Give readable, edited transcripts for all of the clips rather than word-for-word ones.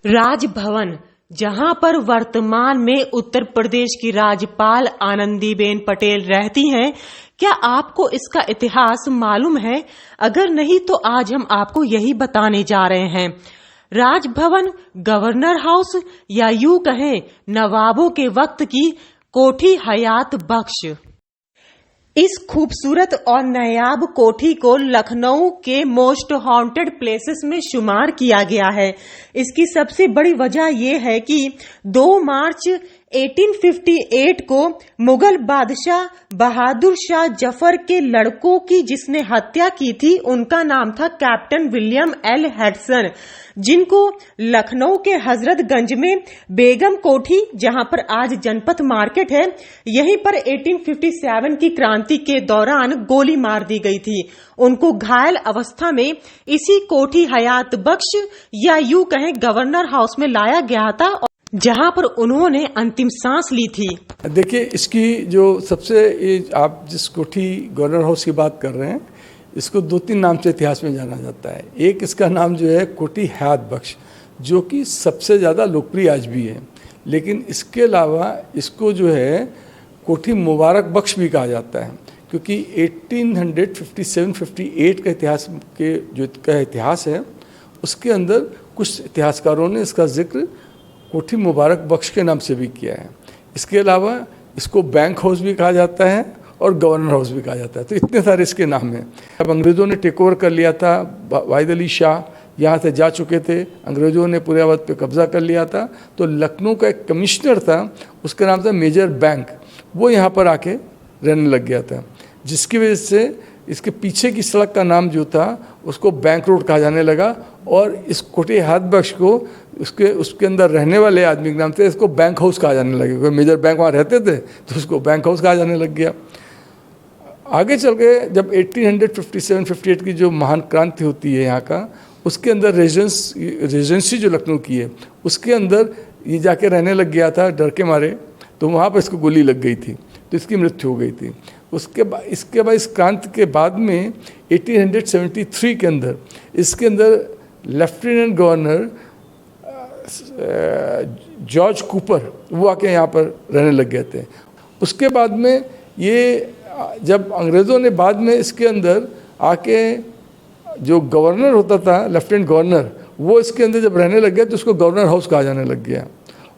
राजभवन, जहां पर वर्तमान में उत्तर प्रदेश की राज्यपाल आनंदीबेन पटेल रहती हैं, क्या आपको इसका इतिहास मालूम है? अगर नहीं तो आज हम आपको यही बताने जा रहे हैं। राजभवन गवर्नर हाउस या यूं कहें नवाबों के वक्त की कोठी हयात बख्श। इस खूबसूरत और नायाब कोठी को लखनऊ के मोस्ट हॉन्टेड प्लेसेस में शुमार किया गया है। इसकी सबसे बड़ी वजह यह है कि 2 मार्च 1858 को मुगल बादशाह बहादुर शाह जफर के लड़कों की जिसने हत्या की थी, उनका नाम था कैप्टन विलियम एल हडसन, जिनको लखनऊ के हजरतगंज में बेगम कोठी, जहां पर आज जनपथ मार्केट है, यहीं पर 1857 की क्रांति के दौरान गोली मार दी गई थी। उनको घायल अवस्था में इसी कोठी हयात बख्श या यूं कहें गवर्नर हाउस में लाया गया था, जहां पर उन्होंने अंतिम सांस ली थी। देखिए, इसकी जो सबसे आप जिस कोठी गवर्नर हाउस की बात कर रहे हैं, इसको 2-3 नाम से इतिहास में जाना जाता है। एक इसका नाम जो है कोठी हयात बख्श, जो कि सबसे ज़्यादा लोकप्रिय आज भी है। लेकिन इसके अलावा इसको जो है कोठी मुबारक बख्श भी कहा जाता है, क्योंकि 1857-58 का इतिहास है, उसके अंदर कुछ इतिहासकारों ने इसका जिक्र कोठी मुबारक बख्श के नाम से भी किया है। इसके अलावा इसको बैंक हाउस भी कहा जाता है और गवर्नर हाउस भी कहा जाता है। तो इतने सारे इसके नाम हैं। अब अंग्रेज़ों ने टेक ओवर कर लिया था, वाहिद अली शाह यहाँ से जा चुके थे, अंग्रेज़ों ने पूरे अवध पे कब्जा कर लिया था। तो लखनऊ का एक कमिश्नर था, उसका नाम था मेजर बैंक, वो यहाँ पर आके रहने लग गया था, जिसकी वजह से इसके पीछे की सड़क का नाम जो था उसको बैंक रोड कहा जाने लगा। और इस कोठी हयात बख्श को उसके अंदर रहने वाले आदमी के नाम से इसको बैंक हाउस कहा जाने लगे, क्योंकि मेजर बैंक वहाँ रहते थे तो उसको बैंक हाउस कहा जाने लग गया। आगे चल के जब 1857-58 की जो महान क्रांति होती है यहाँ का, उसके अंदर रेजेंसी जो लखनऊ की है, उसके अंदर ये जाके रहने लग गया था डर के मारे। तो वहाँ पर इसको गोली लग गई थी, तो इसकी मृत्यु हो गई थी। इसके बाद इस क्रांति के बाद में 1873 के अंदर इसके अंदर लेफ्टिनेंट गवर्नर जॉर्ज कूपर वो आके यहाँ पर रहने लग गए थे। उसके बाद में ये जब अंग्रेज़ों ने बाद में इसके अंदर आके जो गवर्नर होता था, लेफ्टिनेंट गवर्नर, वो इसके अंदर जब रहने लग गया तो उसको गवर्नर हाउस कहा जाने लग गया।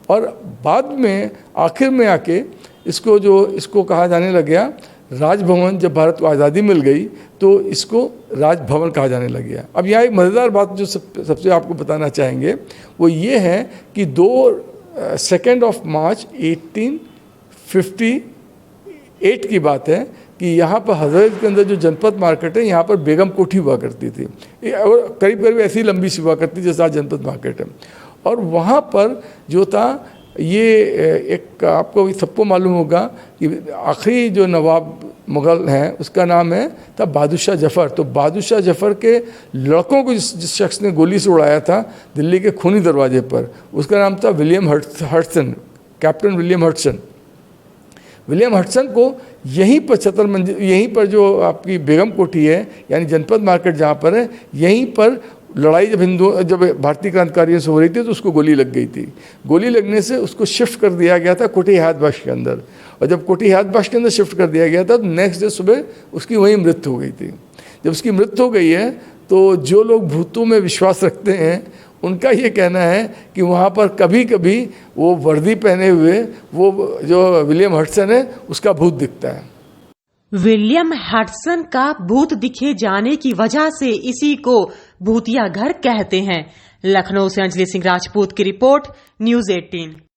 और बाद में आखिर में आके इसको कहा जाने लग गया राजभवन। जब भारत को आज़ादी मिल गई तो इसको राजभवन कहा जाने लग गया। अब यहाँ एक मज़ेदार बात जो सबसे आपको बताना चाहेंगे वो ये है कि 2 मार्च 1858 की बात है कि यहाँ पर हजरत के अंदर जो जनपथ मार्केट है, यहाँ पर बेगम कोठी हुआ करती थी, और करीब करीब ऐसी लंबी सी हुआ करती जैसा आज जनपथ मार्केट है। और वहाँ पर जो था ये एक आपको सबको मालूम होगा कि आखिरी जो नवाब मुग़ल हैं उसका नाम था बहादुर शाह जफ़र। तो बहादुर शाह जफ़र के लड़कों को जिस शख्स ने गोली से उड़ाया था दिल्ली के खूनी दरवाजे पर, उसका नाम था William Hudson, captain William Hudson. William Hudson को यहीं पर 76 मंजिल, यहीं पर जो आपकी बेगम कोठी है यानी जनपथ मार्केट जहाँ पर है, यहीं पर लड़ाई जब भारतीय क्रांतिकारियों से हो रही थी तो उसको गोली लग गई थी। गोली लगने से उसको शिफ्ट कर दिया गया था कोठी हयात बख्श के अंदर, और जब कोठी हयात बख्श के अंदर शिफ्ट कर दिया गया था तो नेक्स्ट डे सुबह उसकी वहीं मृत्यु हो गई थी। जब उसकी मृत्यु हो गई है तो जो लोग भूतों में विश्वास रखते हैं उनका ये कहना है कि वहाँ पर कभी कभी वो वर्दी पहने हुए वो जो विलियम हडसन है उसका भूत दिखता है। विलियम हडसन का भूत दिखे जाने की वजह से इसी को भूतिया घर कहते हैं। लखनऊ से अंजलि सिंह राजपूत की रिपोर्ट, न्यूज़ 18।